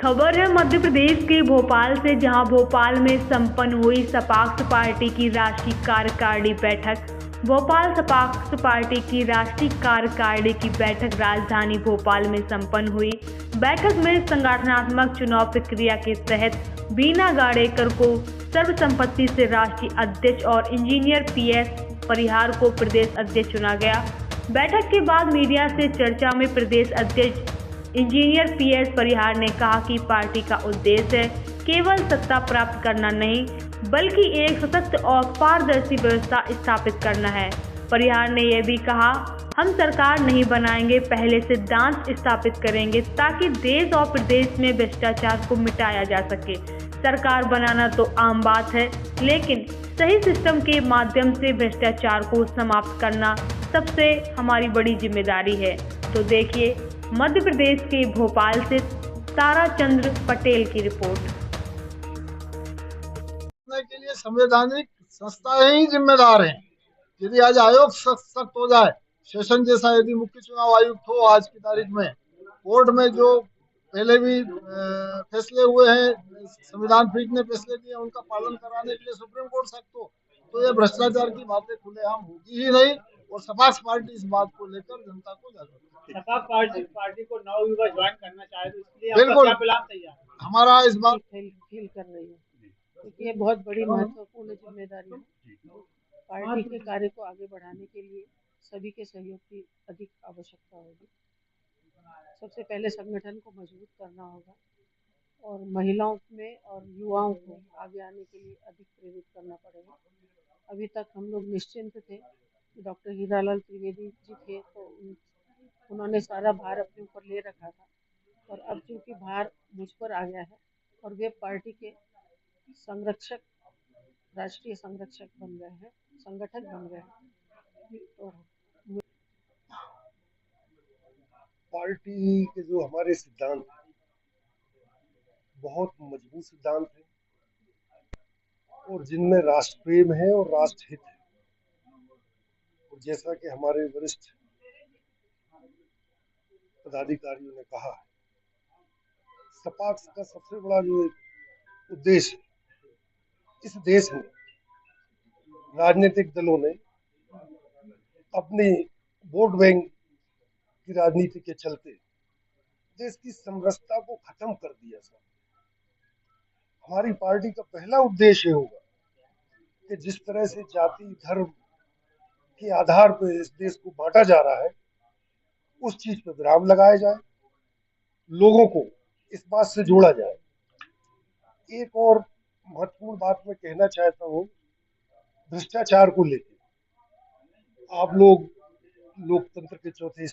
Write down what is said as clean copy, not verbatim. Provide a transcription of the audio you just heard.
खबर है मध्य प्रदेश के भोपाल से, जहां भोपाल में संपन्न हुई सपाक्स पार्टी की राष्ट्रीय कार्यकारिणी बैठक। भोपाल सपाक्स पार्टी की राष्ट्रीय कार्यकारिणी की बैठक राजधानी भोपाल में संपन्न हुई। बैठक में संगठनात्मक चुनाव प्रक्रिया के तहत बीना गाड़ेकर को सर्वसम्मति से राष्ट्रीय अध्यक्ष और इंजीनियर पीएस परिहार को प्रदेश अध्यक्ष चुना गया। बैठक के बाद मीडिया से चर्चा में प्रदेश अध्यक्ष इंजीनियर पीएस परिहार ने कहा कि पार्टी का उद्देश्य है केवल सत्ता प्राप्त करना नहीं, बल्कि एक सशक्त और पारदर्शी व्यवस्था स्थापित करना है। परिहार ने यह भी कहा, हम सरकार नहीं बनाएंगे, पहले सिद्धांत स्थापित करेंगे ताकि देश और प्रदेश में भ्रष्टाचार को मिटाया जा सके। सरकार बनाना तो आम बात है, लेकिन सही सिस्टम के माध्यम से भ्रष्टाचार को समाप्त करना सबसे हमारी बड़ी जिम्मेदारी है। तो देखिए मध्य प्रदेश के भोपाल से ताराचंद्र पटेल की रिपोर्ट। के लिए संवैधानिक संस्थाएं ही जिम्मेदार हैं। यदि आज आयोग सख्त हो जाए, सेशन जैसा यदि मुख्य चुनाव आयुक्त हो आज की तारीख में, कोर्ट में जो पहले भी फैसले हुए हैं, संविधान पीठ ने फैसले दिए, उनका पालन कराने के लिए सुप्रीम कोर्ट सख्त हो, तो ये भ्रष्टाचार की बातें खुलेआम होगी ही नहीं। और सपाक्स पार्टी इस बात को लेकर जनता को जागरूक, सपाक्स पार्टी को नवयुवा ज्वाइन करना चाहे तो इसके लिए बिल्कुल क्या प्लान तैयार हमारा इस बात फील कर रही है, क्योंकि ये बहुत बड़ी महत्वपूर्ण जिम्मेदारी है। पार्टी के कार्य को आगे बढ़ाने के लिए सभी के सहयोग की अधिक आवश्यकता होगी। सबसे पहले संगठन को मजबूत करना होगा और महिलाओं में और युवाओं को आगे आने के लिए अधिक प्रेरित करना पड़ेगा। अभी तक हम लोग निश्चिंत थे, डॉक्टर हीरालाल त्रिवेदी जी थे तो उन्होंने सारा भार अपने ऊपर ले रखा था, और अब चूंकि भार मुझ पर आ गया है और वे पार्टी के संरक्षक, राष्ट्रीय संरक्षक बन गए हैं, संगठक बन गए हैं। तो पार्टी के जो हमारे सिद्धांत बहुत मजबूत सिद्धांत है और जिनमें राष्ट्र प्रेम है और राष्ट्र हित है। और जैसा कि हमारे वरिष्ठ पदाधिकारियों ने कहा है, सपाक्स का सबसे बड़ा जो उद्देश्य इस देश में राजनीतिक दलों ने अपनी वोट बैंक की राजनीति के चलते देश की समरसता को खत्म कर दिया। सर, हमारी पार्टी का पहला उद्देश्य होगा कि जिस तरह से जाति धर्म के आधार पर इस देश को बांटा जा रहा है, उस चीज पर विराम लगाया जाए, लोगों को इस बात से जोड़ा जाए। एक और महत्वपूर्ण बात मैं कहना चाहता हूँ, भ्रष्टाचार को लेकर आप लोग लोकतंत्र के चौथे